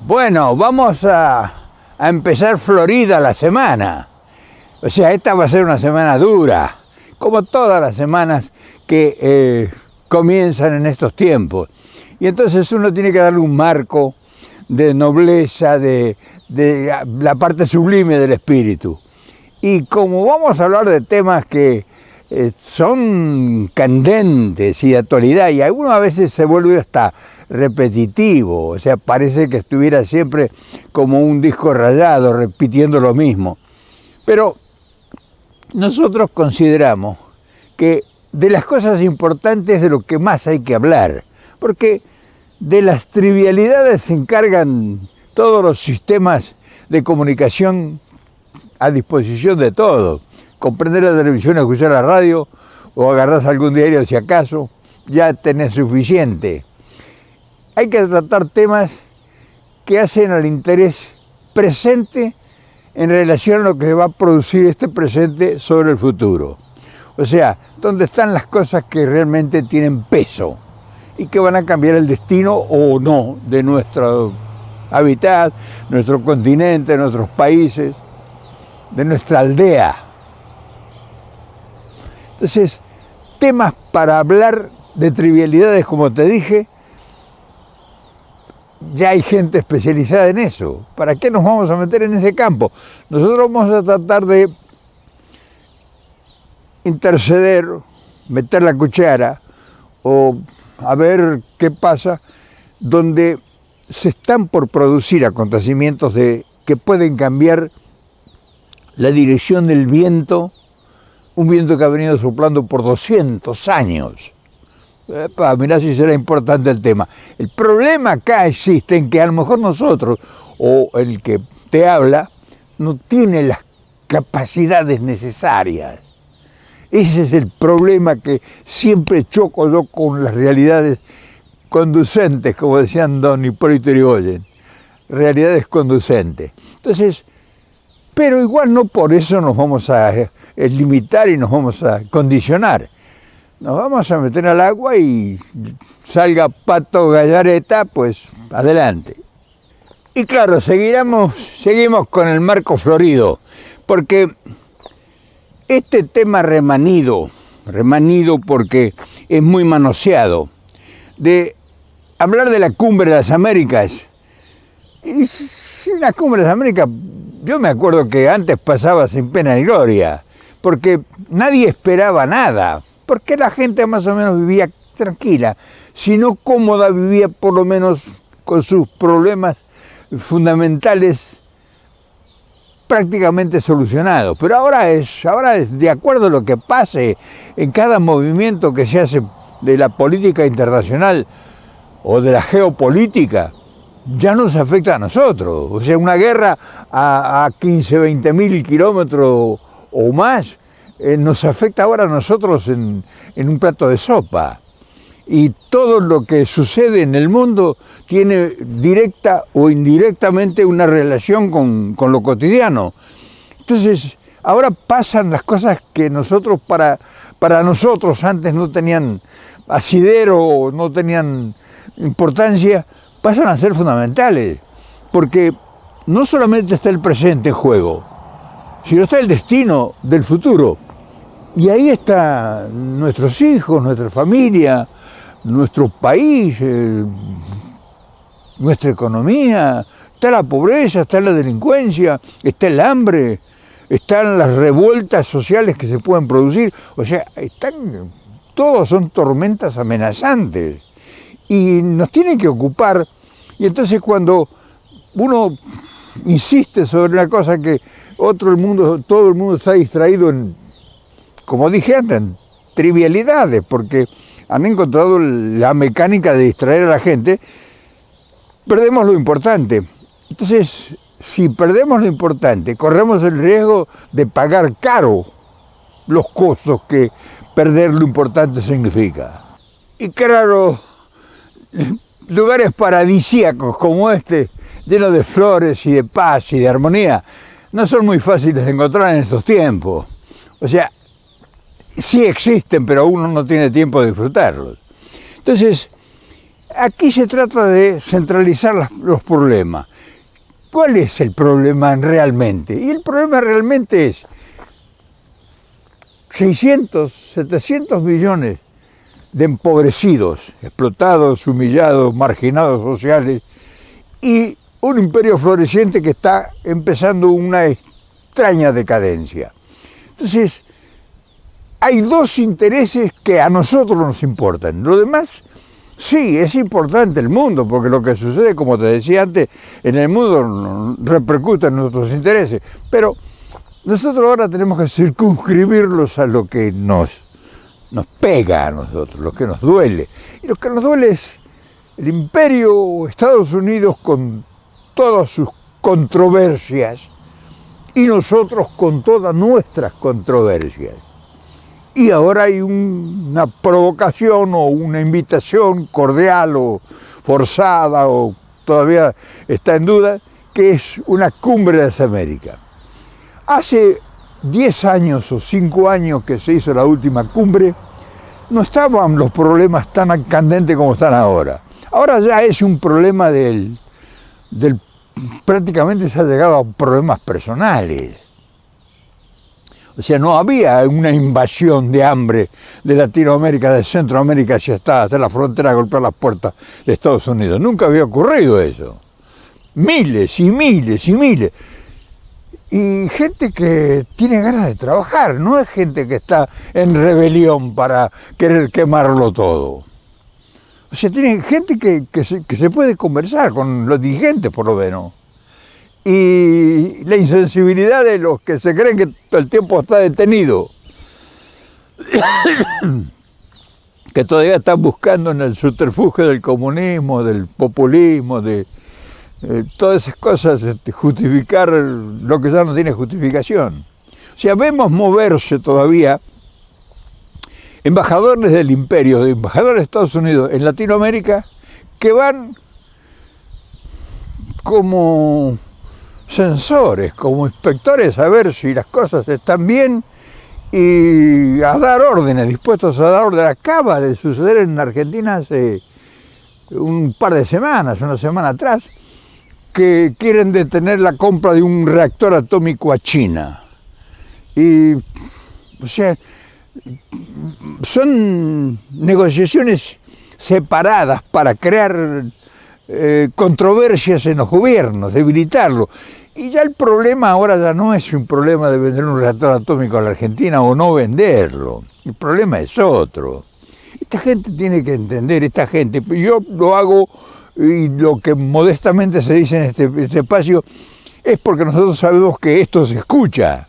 Bueno, vamos a empezar Florida la semana. O sea, esta va a ser una semana dura, como todas las semanas que comienzan en estos tiempos. Y entonces uno tiene que darle un marco de nobleza, de la parte sublime del espíritu. Y como vamos a hablar de temas que son candentes y de actualidad, y algunas a veces se vuelve hasta repetitivo, o sea, parece que estuviera siempre como un disco rayado, repitiendo lo mismo. Pero nosotros consideramos que de las cosas importantes de lo que más hay que hablar, porque de las trivialidades se encargan todos los sistemas de comunicación a disposición de todos. Comprender la televisión, escuchar la radio o agarrás algún diario si acaso, ya tenés suficiente. Hay que tratar temas que hacen al interés presente en relación a lo que va a producir este presente sobre el futuro. O sea, dónde están las cosas que realmente tienen peso y que van a cambiar el destino o no de nuestro hábitat, nuestro continente, nuestros países, de nuestra aldea. Entonces, temas para hablar de trivialidades, como te dije, ya hay gente especializada en eso. ¿Para qué nos vamos a meter en ese campo? Nosotros vamos a tratar de interceder, meter la cuchara o a ver qué pasa, donde se están por producir acontecimientos que pueden cambiar la dirección del viento, un viento que ha venido soplando por 200 años. Mirá si será importante el tema. El problema acá existe en que a lo mejor nosotros, o el que te habla, no tiene las capacidades necesarias. Ese es el problema que siempre choco yo con las realidades conducentes, como decían don Hipólito Yrigoyen, realidades conducentes. Entonces, pero igual no por eso nos vamos a limitar y nos vamos a condicionar. Nos vamos a meter al agua y salga Pato Gallareta, pues adelante. Y claro, seguimos con el marco florido, porque este tema remanido porque es muy manoseado, de hablar de la Cumbre de las Américas. Y la Cumbre de las Américas, yo me acuerdo que antes pasaba sin pena ni gloria, porque nadie esperaba nada, porque la gente más o menos vivía tranquila, si no cómoda, vivía por lo menos con sus problemas fundamentales prácticamente solucionados. Pero ahora es de acuerdo a lo que pase en cada movimiento que se hace de la política internacional o de la geopolítica, ya nos afecta a nosotros. O sea, una guerra a 15, 20 mil kilómetros o más nos afecta ahora a nosotros en un plato de sopa. Y todo lo que sucede en el mundo tiene directa o indirectamente una relación con lo cotidiano. Entonces, ahora pasan las cosas que nosotros, para nosotros antes no tenían asidero, no tenían importancia, pasan a ser fundamentales. Porque no solamente está el presente en juego, sino está el destino del futuro. Y ahí están nuestros hijos, nuestra familia, nuestro país, nuestra economía, está la pobreza, está la delincuencia, está el hambre, están las revueltas sociales que se pueden producir. O sea, todos son tormentas amenazantes y nos tienen que ocupar. Y entonces cuando uno insiste sobre una cosa que todo el mundo está distraído en, como dije antes, en trivialidades, porque han encontrado la mecánica de distraer a la gente, perdemos lo importante. Entonces, si perdemos lo importante, corremos el riesgo de pagar caro los costos que perder lo importante significa. Y claro, lugares paradisíacos como este, llenos de flores y de paz y de armonía, no son muy fáciles de encontrar en estos tiempos. O sea, sí existen, pero uno no tiene tiempo de disfrutarlos. Entonces, Aquí se trata de centralizar los problemas. ¿Cuál es el problema realmente? Y el problema realmente es 600, 700 millones de empobrecidos, explotados, humillados, marginados sociales, y un imperio floreciente que está empezando una extraña decadencia. Entonces, hay dos intereses que a nosotros nos importan. Lo demás, sí, es importante el mundo, porque lo que sucede, como te decía antes, en el mundo repercute en nuestros intereses, pero nosotros ahora tenemos que circunscribirlos a lo que nos pega a nosotros, lo que nos duele. Y lo que nos duele es el imperio Estados Unidos con todas sus controversias y nosotros con todas nuestras controversias. Y ahora hay una provocación o una invitación cordial o forzada o todavía está en duda, que es una cumbre de las Américas. Hace 10 años o 5 años que se hizo la última cumbre, no estaban los problemas tan candentes como están ahora. Ahora ya es un problema prácticamente se ha llegado a problemas personales. O sea, no había una invasión de hambre de Latinoamérica, de Centroamérica hasta la frontera a golpear las puertas de Estados Unidos. Nunca había ocurrido eso. Miles y miles y miles. Y gente que tiene ganas de trabajar, no es gente que está en rebelión para querer quemarlo todo. O sea, tiene gente que se puede conversar con los dirigentes, por lo menos. Y la insensibilidad de los que se creen que el tiempo está detenido, que todavía están buscando en el subterfugio del comunismo, del populismo, de todas esas cosas, justificar lo que ya no tiene justificación. O sea, vemos moverse todavía embajadores del imperio, de embajadores de Estados Unidos en Latinoamérica, que van como censores, como inspectores a ver si las cosas están bien y a dar órdenes, dispuestos a dar órdenes. Acaba de suceder en Argentina hace un par de semanas, una semana atrás, que quieren detener la compra de un reactor atómico a China. Y, o sea, son negociaciones separadas para crear controversias en los gobiernos, debilitarlo. Y ya el problema ahora ya no es un problema de vender un reactor atómico a la Argentina o no venderlo. El problema es otro. Esta gente tiene que entender, yo lo hago y lo que modestamente se dice en este espacio es porque nosotros sabemos que esto se escucha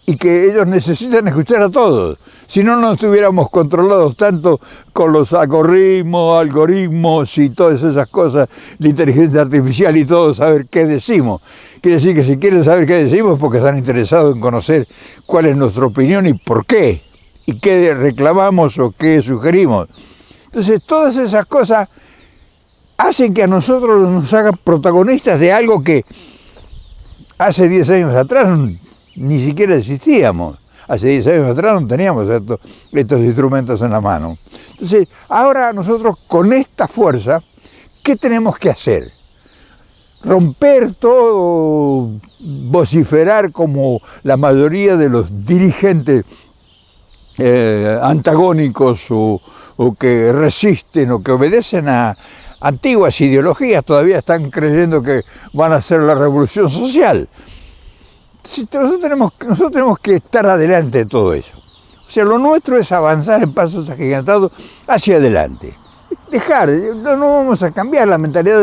y que ellos necesitan escuchar a todos. Si no, no estuviéramos controlados tanto con los algoritmos y todas esas cosas, la inteligencia artificial y todo, saber qué decimos. Quiere decir que si quieren saber qué decimos es porque están interesados en conocer cuál es nuestra opinión y por qué, y qué reclamamos o qué sugerimos. Entonces, todas esas cosas hacen que a nosotros nos hagan protagonistas de algo que hace 10 años atrás ni siquiera existíamos. Hace 10 años atrás no teníamos estos instrumentos en la mano. Entonces, ahora nosotros con esta fuerza, ¿qué tenemos que hacer? Romper todo, vociferar como la mayoría de los dirigentes antagónicos o que resisten o que obedecen a antiguas ideologías, todavía están creyendo que van a hacer la revolución social. Nosotros tenemos que estar adelante de todo eso. O sea, lo nuestro es avanzar en pasos agigantados hacia adelante. No vamos a cambiar la mentalidad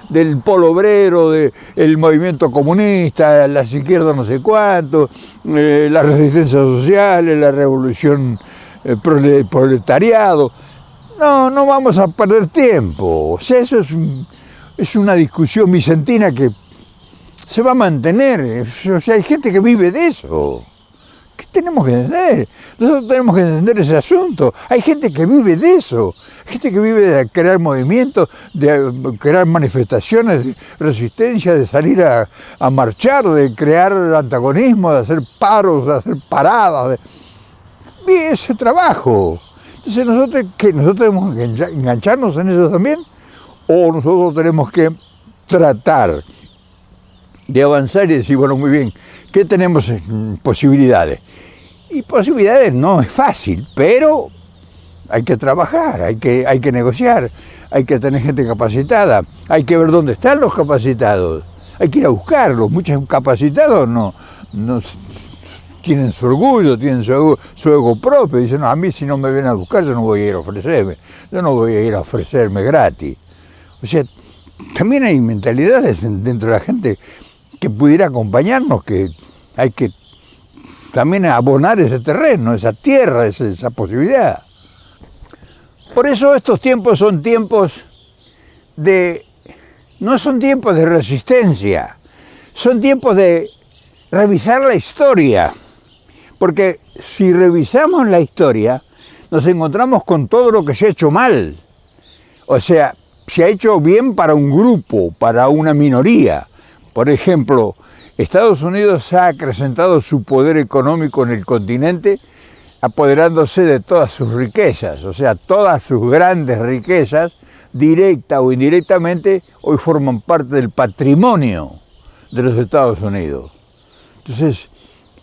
del polo obrero, del movimiento comunista, las izquierdas no sé cuánto, la resistencia social, la revolución proletariado. No vamos a perder tiempo. O sea, eso es una discusión vicentina que se va a mantener. O sea, hay gente que vive de eso. ¿Qué tenemos que entender? Nosotros tenemos que entender ese asunto. Hay gente que vive de eso. Gente que vive de crear movimientos, de crear manifestaciones de resistencia, de salir a marchar, de crear antagonismo, de hacer paros, de hacer paradas. Ese trabajo. Entonces nosotros tenemos que engancharnos en eso también, o nosotros tenemos que tratar de avanzar y decir, bueno, muy bien, ¿qué tenemos en posibilidades? Y posibilidades no es fácil, pero hay que trabajar, hay que negociar, hay que tener gente capacitada, hay que ver dónde están los capacitados, hay que ir a buscarlos. Muchos capacitados no tienen su orgullo, tienen su ego propio, dicen, no, a mí si no me vienen a buscar yo no voy a ir a ofrecerme, yo no voy a ir a ofrecerme gratis. O sea, también hay mentalidades dentro de la gente que pudiera acompañarnos, que hay que también abonar ese terreno, esa tierra, esa posibilidad. Por eso estos tiempos son tiempos no son tiempos de resistencia, son tiempos de revisar la historia, porque si revisamos la historia nos encontramos con todo lo que se ha hecho mal, o sea, se ha hecho bien para un grupo, para una minoría. Por ejemplo, Estados Unidos ha acrecentado su poder económico en el continente apoderándose de todas sus riquezas, o sea, todas sus grandes riquezas, directa o indirectamente, hoy forman parte del patrimonio de los Estados Unidos. Entonces,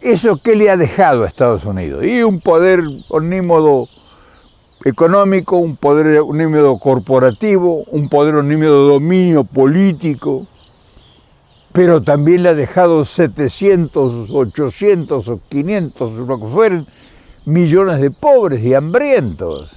¿eso qué le ha dejado a Estados Unidos? Y un poder omnímodo económico, un poder omnímodo corporativo, un poder omnímodo de dominio político, pero también le ha dejado 700, 800 o 500, lo que fueren, millones de pobres y hambrientos.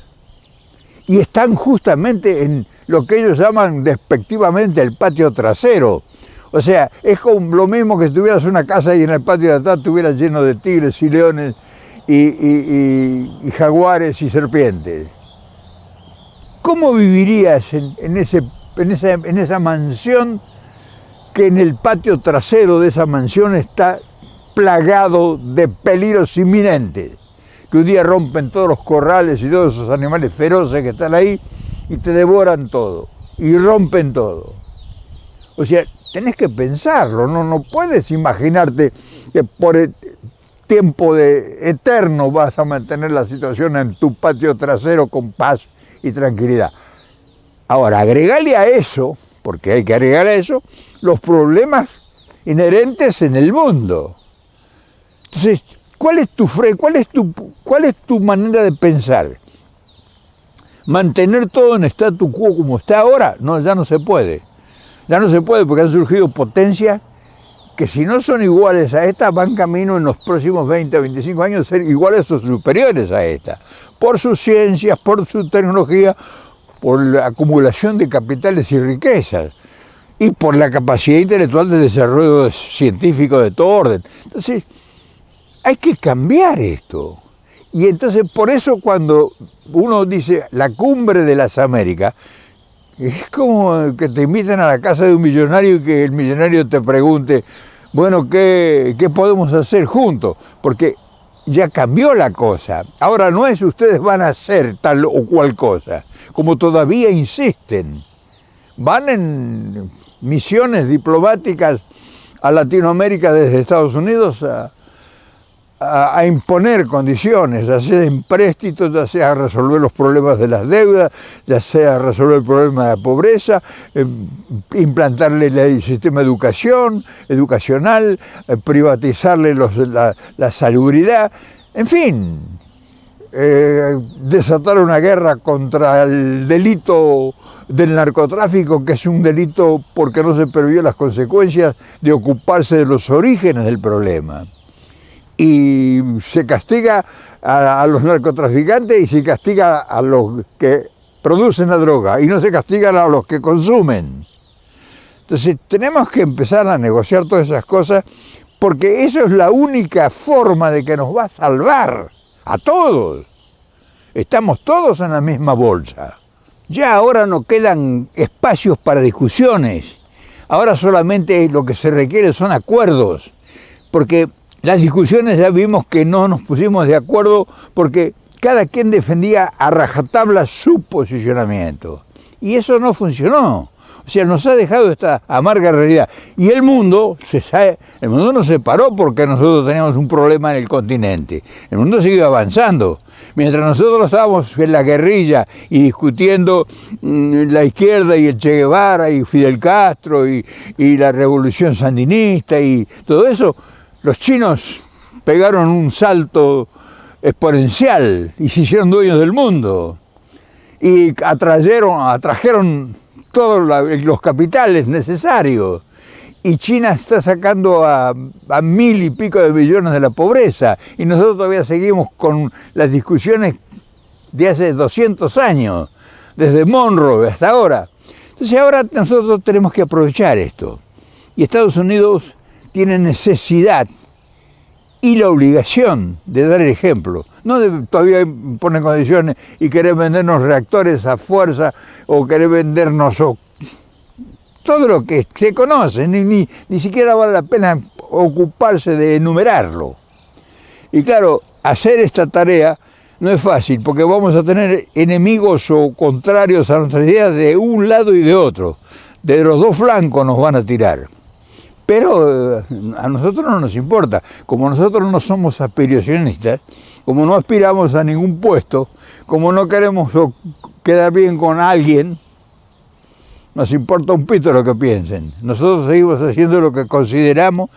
Y están justamente en lo que ellos llaman despectivamente el patio trasero. O sea, es como lo mismo que si tuvieras una casa y en el patio de atrás estuvieras lleno de tigres y leones y jaguares y serpientes. ¿Cómo vivirías en esa mansión que en el patio trasero de esa mansión está plagado de peligros inminentes? Que un día rompen todos los corrales y todos esos animales feroces que están ahí y te devoran todo y rompen todo. O sea, tenés que pensarlo, no puedes imaginarte que por el tiempo eterno vas a mantener la situación en tu patio trasero con paz y tranquilidad. Ahora, agregale a eso, porque hay que agregar a eso, los problemas inherentes en el mundo. Entonces, ¿cuál es tu manera de pensar? ¿Mantener todo en statu quo como está ahora? No, ya no se puede. Ya no se puede porque han surgido potencias que si no son iguales a esta, van camino en los próximos 20 o 25 años a ser iguales o superiores a esta. Por sus ciencias, por su tecnología, por la acumulación de capitales y riquezas. Y por la capacidad intelectual de desarrollo científico de todo orden. Entonces, hay que cambiar esto. Y entonces, por eso cuando uno dice la cumbre de las Américas, es como que te invitan a la casa de un millonario y que el millonario te pregunte, bueno, ¿qué podemos hacer juntos? Porque ya cambió la cosa. Ahora no es ustedes van a hacer tal o cual cosa, como todavía insisten. Van en misiones diplomáticas a Latinoamérica desde Estados Unidos a imponer condiciones, ya sea empréstitos, ya sea a resolver los problemas de las deudas, ya sea a resolver el problema de la pobreza, implantarle el sistema de educacional, privatizarle la salubridad, en fin, desatar una guerra contra el delito del narcotráfico, que es un delito porque no se previó las consecuencias de ocuparse de los orígenes del problema. Y se castiga a los narcotraficantes y se castiga a los que producen la droga y no se castigan a los que consumen. Entonces tenemos que empezar a negociar todas esas cosas porque eso es la única forma de que nos va a salvar a todos. Estamos todos en la misma bolsa. Ya ahora no quedan espacios para discusiones. Ahora solamente lo que se requiere son acuerdos, porque las discusiones ya vimos que no nos pusimos de acuerdo porque cada quien defendía a rajatabla su posicionamiento. Y eso no funcionó. O sea, nos ha dejado esta amarga realidad. Y el mundo no se paró porque nosotros teníamos un problema en el continente. El mundo siguió avanzando. Mientras nosotros estábamos en la guerrilla y discutiendo la izquierda y el Che Guevara y Fidel Castro y la revolución sandinista y todo eso, los chinos pegaron un salto exponencial y se hicieron dueños del mundo. Y atrajeron todos los capitales necesarios. Y China está sacando a 1.000 y pico de millones de la pobreza. Y nosotros todavía seguimos con las discusiones de hace 200 años, desde Monroe hasta ahora. Entonces ahora nosotros tenemos que aprovechar esto. Y Estados Unidos tiene necesidad y la obligación de dar el ejemplo. No todavía ponen condiciones y querer vendernos reactores a fuerza o querer vendernos todo lo que se conoce, ni siquiera vale la pena ocuparse de enumerarlo. Y claro, hacer esta tarea no es fácil, porque vamos a tener enemigos o contrarios a nuestras ideas de un lado y de otro. De los dos flancos nos van a tirar. Pero a nosotros no nos importa. Como nosotros no somos aspiracionistas, como no aspiramos a ningún puesto, como no queremos quedar bien con alguien, nos importa un pito lo que piensen. Nosotros seguimos haciendo lo que consideramos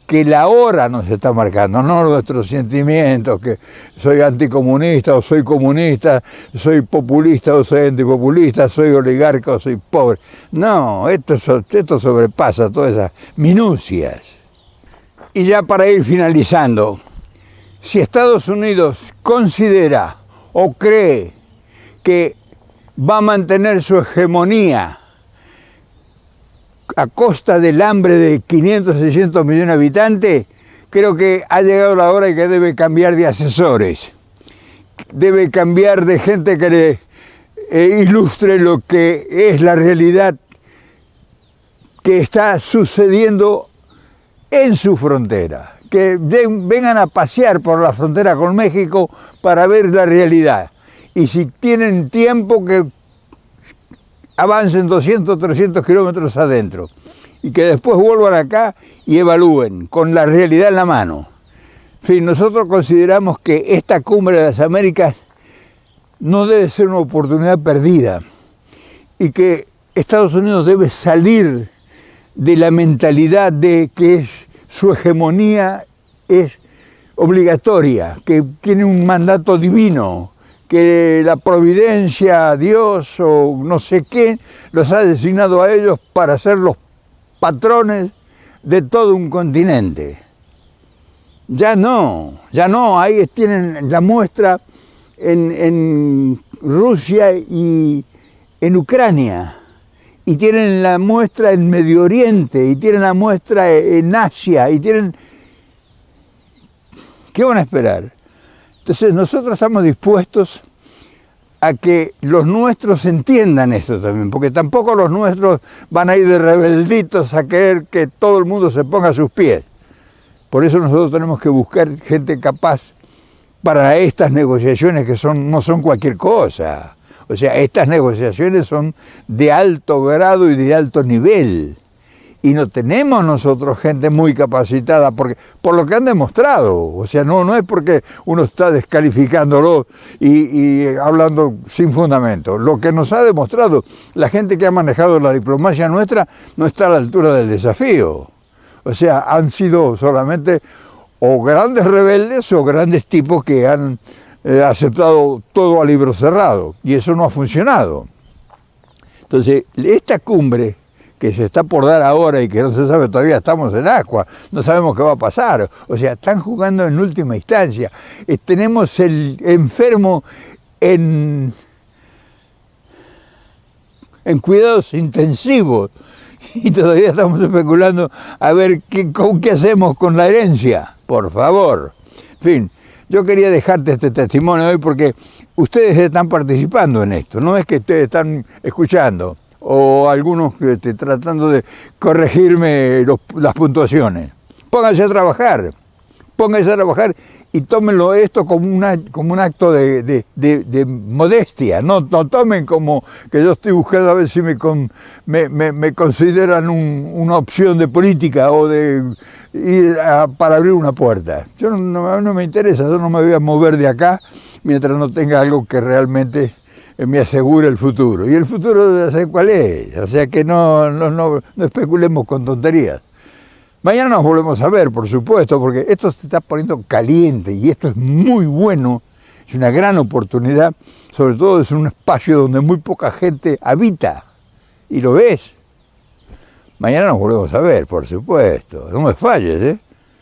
que la hora nos está marcando, no nuestros sentimientos, que soy anticomunista o soy comunista, soy populista o soy antipopulista, soy oligarca o soy pobre. No, esto sobrepasa todas esas minucias. Y ya para ir finalizando, si Estados Unidos considera o cree que va a mantener su hegemonía a costa del hambre de 500, 600 millones de habitantes, creo que ha llegado la hora en que debe cambiar de asesores. Debe cambiar de gente que le ilustre lo que es la realidad que está sucediendo en su frontera. Que vengan a pasear por la frontera con México para ver la realidad. Y si tienen tiempo, que avancen 200, 300 kilómetros adentro y que después vuelvan acá y evalúen con la realidad en la mano. En fin, nosotros consideramos que esta cumbre de las Américas no debe ser una oportunidad perdida y que Estados Unidos debe salir de la mentalidad de que su hegemonía es obligatoria, que tiene un mandato divino, que la providencia, Dios o no sé qué, los ha designado a ellos para ser los patrones de todo un continente. Ya no, ahí tienen la muestra en Rusia y en Ucrania, y tienen la muestra en Medio Oriente, y tienen la muestra en Asia, y tienen... ¿Qué van a esperar? Entonces nosotros estamos dispuestos a que los nuestros entiendan esto también, porque tampoco los nuestros van a ir de rebelditos a querer que todo el mundo se ponga a sus pies. Por eso nosotros tenemos que buscar gente capaz para estas negociaciones que no son cualquier cosa. O sea, estas negociaciones son de alto grado y de alto nivel. Y no tenemos nosotros gente muy capacitada por lo que han demostrado. O sea, no es porque uno está descalificándolo y hablando sin fundamento. Lo que nos ha demostrado la gente que ha manejado la diplomacia nuestra no está a la altura del desafío. O sea, han sido solamente o grandes rebeldes o grandes tipos que han aceptado todo a libro cerrado. Y eso no ha funcionado. Entonces, esta cumbre que se está por dar ahora y que no se sabe todavía, estamos en agua, no sabemos qué va a pasar. O sea, están jugando en última instancia. Tenemos el enfermo en cuidados intensivos y todavía estamos especulando a ver qué hacemos con la herencia. Por favor. En fin, yo quería dejarte este testimonio hoy porque ustedes están participando en esto, no es que ustedes están escuchando o algunos tratando de corregirme las puntuaciones. Pónganse a trabajar, pónganse a trabajar y tómenlo esto como un acto de modestia, no tomen como que yo estoy buscando a ver si me consideran una opción de política o de para abrir una puerta. Yo no me interesa, yo no me voy a mover de acá mientras no tenga algo que realmente me asegure el futuro. Y el futuro ya sé cuál es, o sea que no especulemos con tonterías. Mañana nos volvemos a ver, por supuesto, porque esto se está poniendo caliente y esto es muy bueno, es una gran oportunidad, sobre todo es un espacio donde muy poca gente habita, y lo ves. Mañana nos volvemos a ver, por supuesto, no me falles, ¿eh?